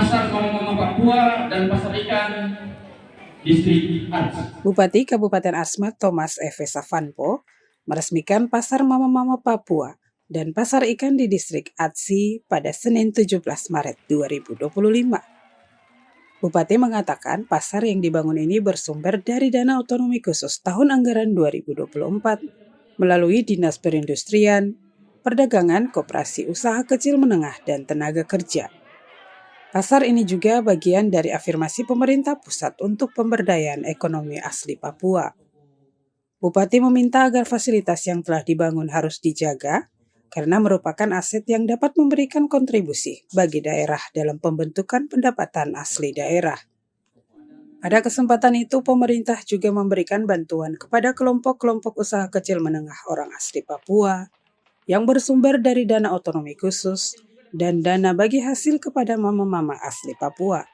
Pasar Mama Papua dan Pasar Ikan Distrik Ars. Bupati Kabupaten Asmat Thomas F. Savanpo meresmikan Pasar Mama Papua dan Pasar Ikan di Distrik Atsi pada Senin 17 Maret 2025. Bupati mengatakan pasar yang dibangun ini bersumber dari dana otonomi khusus tahun anggaran 2024 melalui Dinas Perindustrian, Perdagangan, Koperasi Usaha Kecil Menengah, dan Tenaga Kerja. Pasar ini juga bagian dari afirmasi pemerintah pusat untuk pemberdayaan ekonomi asli Papua. Bupati meminta agar fasilitas yang telah dibangun harus dijaga karena merupakan aset yang dapat memberikan kontribusi bagi daerah dalam pembentukan pendapatan asli daerah. Pada kesempatan itu, pemerintah juga memberikan bantuan kepada kelompok-kelompok usaha kecil menengah orang asli Papua yang bersumber dari dana otonomi khusus dan dana bagi hasil kepada mama-mama asli Papua.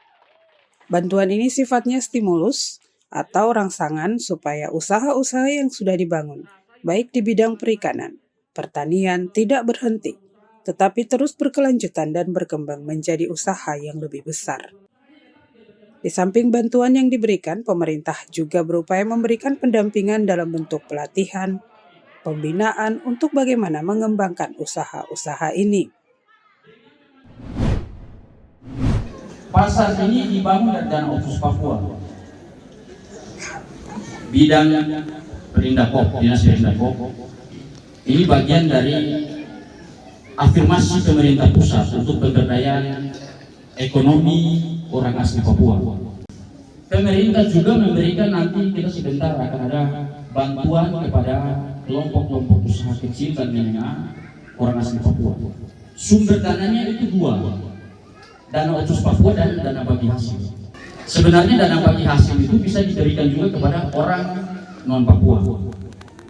Bantuan ini sifatnya stimulus atau rangsangan supaya usaha-usaha yang sudah dibangun, baik di bidang perikanan, pertanian, tidak berhenti, tetapi terus berkelanjutan dan berkembang menjadi usaha yang lebih besar. Di samping bantuan yang diberikan, pemerintah juga berupaya memberikan pendampingan dalam bentuk pelatihan, pembinaan untuk bagaimana mengembangkan usaha-usaha ini. Pasar ini dibangun dari dana otsus Papua. Bidang Perindakop, Dinas Perindakop. Ini bagian dari afirmasi pemerintah pusat untuk pemberdayaan ekonomi orang asli Papua. Pemerintah juga memberikan, nanti kita sebentar akan ada bantuan kepada kelompok-kelompok usaha kecil dan menengah orang asli Papua. Sumber dananya itu dua, dana otsus Papua dan dana bagi hasil. Sebenarnya dana bagi hasil itu bisa diberikan juga kepada orang non Papua.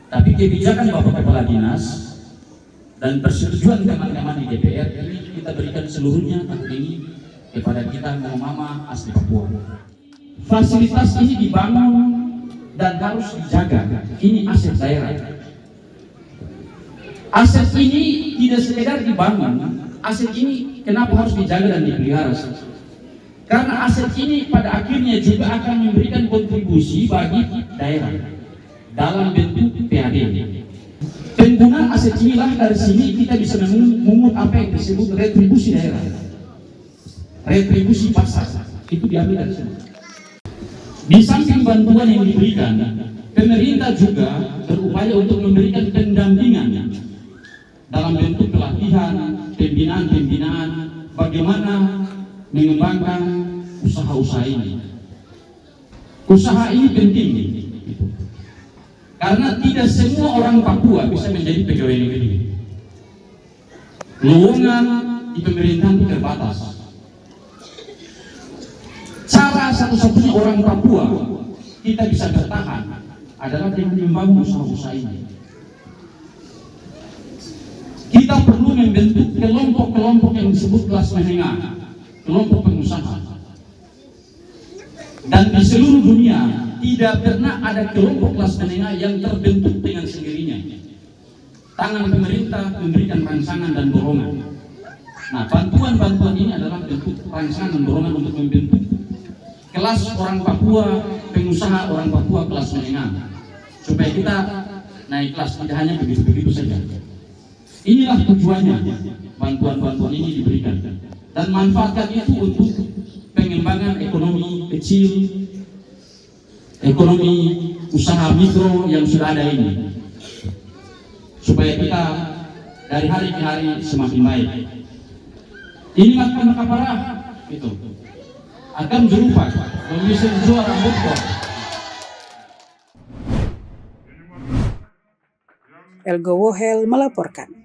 Tapi kebijakan Bapak Kepala Dinas dan persetujuan teman-teman di DPR ini kita berikan seluruhnya tahun ini kepada kita mama asli Papua. Fasilitas ini dibangun dan harus dijaga. Ini aset daerah. Aset ini tidak sekedar dibangun. Aset ini kenapa harus dijaga dan dipelihara? Karena aset ini pada akhirnya juga akan memberikan kontribusi bagi daerah dalam bentuk PAD. Penggunaan aset inilah dari sini kita bisa memungut apa yang disebut retribusi daerah, retribusi pasar, itu diambil dari sini. Di samping bantuan yang diberikan, pemerintah juga berupaya untuk memberikan pendampingan dalam bentuk pelatihan, pembinaan bagaimana mengembangkan usaha-usaha ini. Usaha ini penting, karena tidak semua orang Papua bisa menjadi pegawai negeri. Lowongan di pemerintahan itu terbatas. Cara satu-satunya orang Papua kita bisa bertahan adalah dengan membangun usaha-usaha ini. Kita perlu membentuk kelompok-kelompok yang disebut kelas menengah, kelompok pengusaha. Dan di seluruh dunia tidak pernah ada kelompok kelas menengah yang terbentuk dengan sendirinya. Tangan pemerintah memberikan rangsangan dan dorongan. Nah, bantuan-bantuan ini adalah bentuk rangsangan dan dorongan untuk membentuk kelas orang Papua, pengusaha orang Papua kelas menengah, supaya kita naik kelas, tidak hanya begitu-begitu saja. Inilah tujuannya bantuan-bantuan ini diberikan, dan manfaatkan itu untuk pengembangan ekonomi kecil, ekonomi usaha mikro yang sudah ada ini, supaya kita dari hari ke hari semakin baik. Ini makan kaparah itu akan jerupak menyusun suara rambut. Elgo Wohel melaporkan.